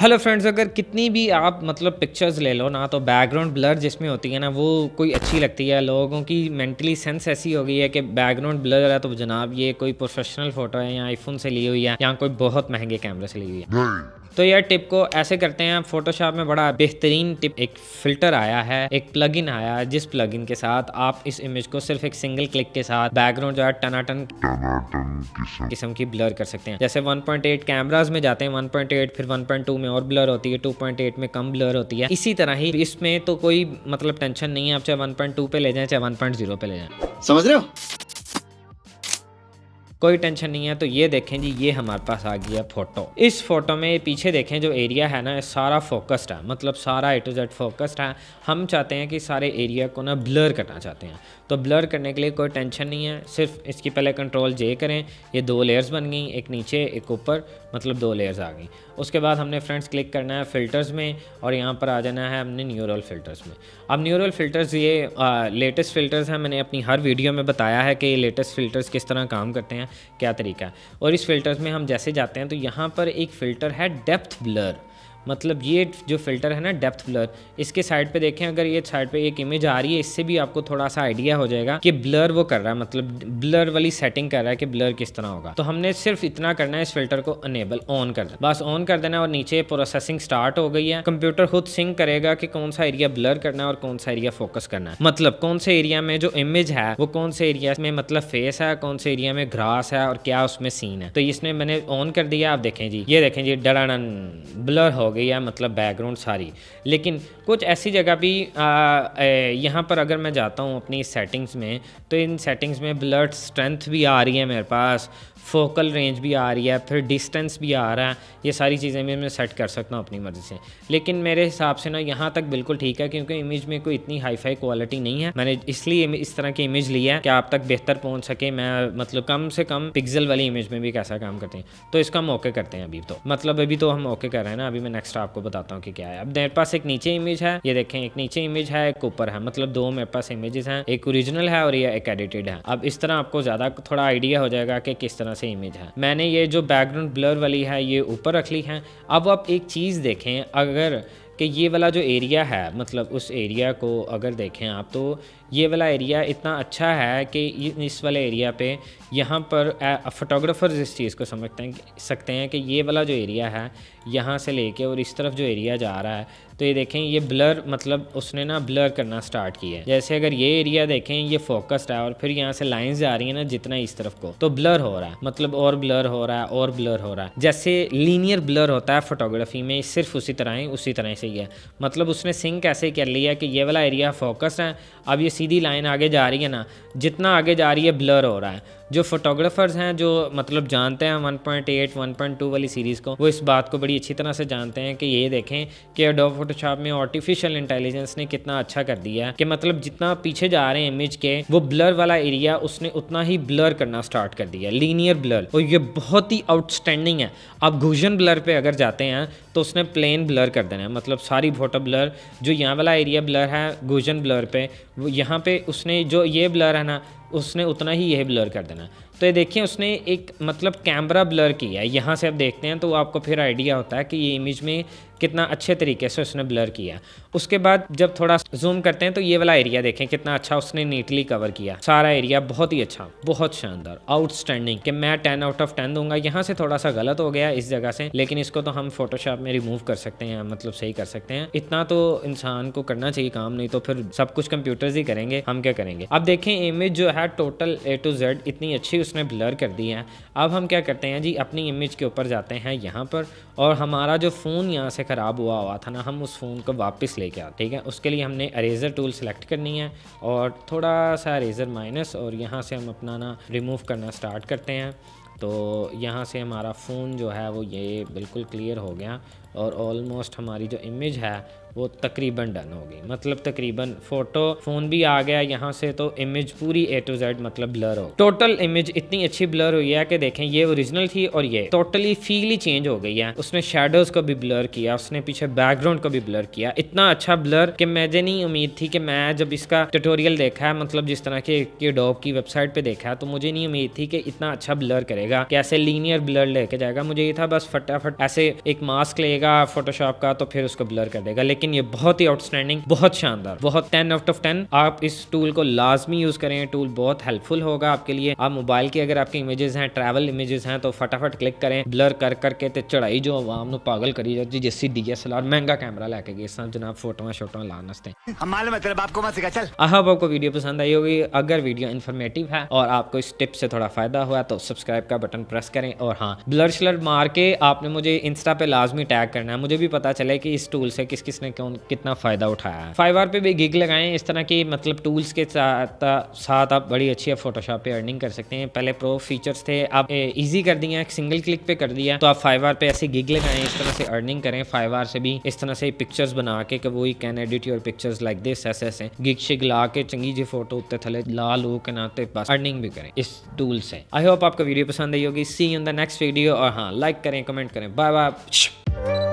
Hello friends, अगर कितनी भी आप मतलब पिक्चर्स ले लो ना, तो बैकग्राउंड ब्लर जिसमें होती है ना, वो कोई अच्छी लगती है। लोगों की मेंटली सेंस ऐसी हो गई है कि बैकग्राउंड ब्लर है तो जनाब ये कोई प्रोफेशनल फोटो है या आईफोन से ली हुई है या कोई बहुत महंगे कैमरे से ली हुई है। तो यार टिप को ऐसे करते हैं, फोटोशॉप में बड़ा बेहतरीन टिप, एक फिल्टर आया है, एक प्लगइन आया है, जिस प्लगइन के साथ आप इस इमेज को सिर्फ एक सिंगल क्लिक के साथ बैकग्राउंड जो है टनाटन किस्म की ब्लर कर सकते हैं। जैसे 1.8 कैमराज में जाते हैं 1.8, फिर 1.2 में और ब्लर होती है, 2.8 में कम ब्लर होती है। इसी तरह ही इसमें तो कोई मतलब टेंशन नहीं है, आप चाहे 1.2 पे ले जाएं चाहे 1.0 पे ले जाएं, समझ रहे हो, कोई टेंशन नहीं है। तो ये देखें जी, ये हमारे पास आ गया फोटो। इस फोटो में पीछे देखें जो एरिया है ना, सारा फोकस्ड है, मतलब सारा A to Z फोकस्ड है। हम चाहते हैं कि सारे एरिया को ना ब्लर करना चाहते हैं, तो ब्लर करने के लिए कोई टेंशन नहीं है, सिर्फ इसकी पहले Ctrl+J करें, ये दो लेयर्स बन गई, एक नीचे एक ऊपर, मतलब दो लेयर्स आ गई। उसके बाद हमने फ्रेंड्स क्लिक करना है फ़िल्टर्स में और यहाँ पर आ जाना है हमने न्यूरल फ़िल्टर्स में। अब न्यूरल फ़िल्टर्स ये लेटेस्ट फ़िल्टर्स हैं, मैंने अपनी हर वीडियो में बताया है कि ये लेटेस्ट फ़िल्टर्स किस तरह काम करते हैं, क्या तरीका है। और इस फ़िल्टर्स में हम जैसे जाते हैं तो यहाँ पर एक फ़िल्टर है डेप्थ ब्लर, मतलब ये जो फ़िल्टर है ना डेप्थ ब्लर, इसके साइड पे देखें, अगर ये साइड पे एक इमेज आ रही है, इससे भी आपको थोड़ा सा आइडिया हो जाएगा कि ब्लर वो कर रहा है, मतलब ब्लर वाली सेटिंग कर रहा है कि ब्लर किस तरह होगा। तो हमने सिर्फ इतना करना है, इस फिल्टर को अनेबल ऑन कर देना, बस ऑन कर देना। और नीचे प्रोसेसिंग स्टार्ट हो गई है, कंप्यूटर खुद सिंक करेगा कि कौन सा एरिया ब्लर करना है और कौन सा एरिया फोकस करना है, मतलब कौन से एरिया में जो इमेज है वो कौन से एरिया में मतलब फेस है, कौन से एरिया में ग्रास है और क्या उसमें सीन है। तो इसने मैंने ऑन कर दिया। आप देखें जी, ये देखें जी, डराडन ब्लर हो गई है, मतलब बैकग्राउंड सारी। लेकिन कुछ ऐसी जगह भी यहाँ पर अगर मैं जाता हूँ अपनी सेटिंग्स में, तो इन सेटिंग्स में ब्लर स्ट्रेंथ भी आ रही है मेरे पास, फोकल रेंज भी आ रही है, फिर डिस्टेंस भी आ रहा है। ये सारी चीज़ें भी मैं सेट कर सकता हूँ अपनी मर्ज़ी से। लेकिन मेरे हिसाब से ना यहाँ तक बिल्कुल ठीक है, क्योंकि इमेज में कोई इतनी हाई फाई क्वालिटी नहीं है। मैंने इसलिए इस तरह की इमेज ली है कि आप तक बेहतर पहुँच सके, मैं मतलब कम से कम पिक्सल वाली इमेज में भी कैसा काम करते हैं। तो इसका हम ओके करते हैं अभी, तो मतलब अभी तो हम ओके कर रहे हैं ना, अभी मैं नेक्स्ट आपको बताता हूँ कि क्या है। अब मेरे पास एक नीचे इमेज है, ये देखें, एक नीचे इमेज है, एक ऊपर है, मतलब दो मेरे पास इमेजेस हैं, एक ओरिजिनल है और ये एक एडिटेड है। अब इस तरह आपको ज़्यादा थोड़ा आइडिया हो जाएगा कि किस तरह से इमेज है। मैंने ये जो बैकग्राउंड ब्लर वाली है ये ऊपर रख ली है। अब आप एक चीज़ देखें, अगर कि ये वाला जो एरिया है, मतलब उस एरिया को अगर देखें आप, तो ये वाला एरिया इतना अच्छा है कि इस वाले एरिया पे यहाँ पर फोटोग्राफर्स इस चीज़ को समझते सकते हैं कि ये वाला जो एरिया है यहाँ से लेके और इस तरफ जो एरिया जा रहा है, तो ये देखें ये ब्लर, मतलब उसने ना ब्लर करना स्टार्ट किया है। जैसे अगर ये एरिया देखें ये फोकस्ड है और फिर यहाँ से लाइंस जा रही है ना जितना इस तरफ को, तो ब्लर हो रहा है, मतलब और ब्लर हो रहा है और ब्लर हो रहा है। जैसे लीनियर ब्लर होता है फोटोग्राफी में, सिर्फ उसी तरह से ही है। मतलब उसने सिंक ऐसे कर लिया कि ये वाला एरिया फोकस्ड है, अब ये सीधी लाइन आगे जा रही है ना, जितना आगे जा रही है ब्लर हो रहा है। जो फोटोग्राफर्स हैं जो मतलब जानते हैं 1.8 1.2 वाली सीरीज़ को, वो इस बात को बड़ी अच्छी तरह से जानते हैं कि ये देखें कि एडोब फोटोशॉप में आर्टिफिशियल इंटेलिजेंस ने कितना अच्छा कर दिया है कि मतलब जितना पीछे जा रहे हैं इमेज के, वो ब्लर वाला एरिया उसने उतना ही ब्लर करना स्टार्ट कर दिया, लीनियर ब्लर। और ये बहुत ही आउटस्टैंडिंग है। आप गॉसियन ब्लर पे अगर जाते हैं तो उसने प्लेन ब्लर कर देना है, मतलब सारी फोटो ब्लर, जो यहाँ वाला एरिया ब्लर है गॉसियन ब्लर पे, वो यहाँ पे उसने जो ये ब्लर है ना, उसने उतना ही यह ब्लर कर देना। तो ये देखिए उसने एक मतलब कैमरा ब्लर किया है, यहाँ से आप देखते हैं तो आपको फिर आइडिया होता है कि ये इमेज में कितना अच्छे तरीके से उसने ब्लर किया। उसके बाद जब थोड़ा जूम करते हैं तो ये वाला एरिया देखें कितना अच्छा उसने नीटली कवर किया, सारा एरिया बहुत ही अच्छा, बहुत शानदार, आउटस्टैंडिंग, कि मैं 10 आउट ऑफ 10 दूंगा। यहाँ से थोड़ा सा गलत हो गया इस जगह से, लेकिन इसको तो हम फोटोशॉप में रिमूव कर सकते हैं, मतलब सही कर सकते हैं। इतना तो इंसान को करना चाहिए काम, नहीं तो फिर सब कुछ कंप्यूटर्स ही करेंगे, हम क्या करेंगे। अब देखें इमेज जो है टोटल A to Z इतनी अच्छी उसने ब्लर कर दी है। अब हम क्या करते हैं जी, अपनी इमेज के ऊपर जाते हैं यहाँ पर, और हमारा जो फ़ोन यहाँ से ख़राब हुआ था ना, हम उस फ़ोन को वापस लेके आते, ठीक है। उसके लिए हमने अरेज़र टूल सेलेक्ट करनी है और थोड़ा सा अरेज़र माइनस, और यहाँ से हम अपना ना रिमूव करना स्टार्ट करते हैं। तो यहाँ से हमारा फ़ोन जो है वो ये बिल्कुल क्लियर हो गया और ऑलमोस्ट हमारी जो इमेज है वो तकरीबन डन हो गई, मतलब तकरीबन फ़ोटो फ़ोन भी आ गया यहाँ से, तो इमेज पूरी A to Z मतलब ब्लर हो। टोटल इमेज इतनी अच्छी ब्लर हुई है कि देखें ये ओरिजिनल थी और ये टोटली फील ही चेंज हो गई है। उसने शेडोज़ को भी ब्लर किया, उसने पीछे बैकग्राउंड को भी ब्लर किया, इतना अच्छा ब्लर कि मुझे नहीं उम्मीद थी कि मैं जब इसका ट्यूटोरियल देखा है, मतलब जिस तरह के एडोब की वेबसाइट पर देखा है, तो मुझे नहीं उम्मीद थी कि इतना अच्छा ब्लर करेगा, कि ऐसे लीनियर ब्लर लेके जाएगा। मुझे ये था बस फटाफट ऐसे एक मास्क लेगा देगा फोटोशॉप का तो फिर उसको ब्लर कर देगा। लेकिन ये बहुत ही आउटस्टैंडिंग, बहुत शानदार, बहुत 10 आउट ऑफ 10। आप इस टूल को लाजमी यूज करें, टूल बहुत हेल्पफुल होगा आपके लिए। आप मोबाइल की अगर आपकी इमेजेस हैं, ट्रैवल इमेजेस हैं, तो फटाफट क्लिक करें, ब्लर कर करके ते चढ़ाई जो आवाम ਨੂੰ पागल करी जाती जिससे DSLR महंगा कैमरा लेके गए सन जनाब फोटो शोटो लाने वास्ते। आई होप आपको वीडियो पसंद आई होगी। अगर वीडियो इन्फॉर्मेटिव है और आपको इस टिप से थोड़ा फायदा हुआ तो सब्सक्राइब का बटन प्रेस करें। और हाँ, ब्लर शलर मार के आपने मुझे इंस्टा पे लाजमी टैग करना है, मुझे भी पता चले कि इस टूल से किस किस ने कितना फायदा उठाया है। फाइवर पे भी गिग लगाएं इस तरह की, मतलब टूल्स के साथ आप बड़ी अच्छी फोटोशॉप पे अर्निंग कर सकते हैं। पहले प्रो फीचर्स थे, अब इजी कर दिया, सिंगल क्लिक पे कर दिया। तो आप फाइवर पे ऐसे गिग लगाएं, इस तरह से अर्निंग करें। फाइवर से भी इस तरह से पिक्चर्स बना के कि वो can edit your pictures like this, ऐसे ऐसे गिग शिग ला के चंगी जी फोटो उत्ते थले ला लो के नाते बस अर्निंग भी करें इस टूल से। आई होप आपको वीडियो पसंद आई होगी। See you in the next video. और हाँ, लाइक करें, कमेंट करें। Bye bye.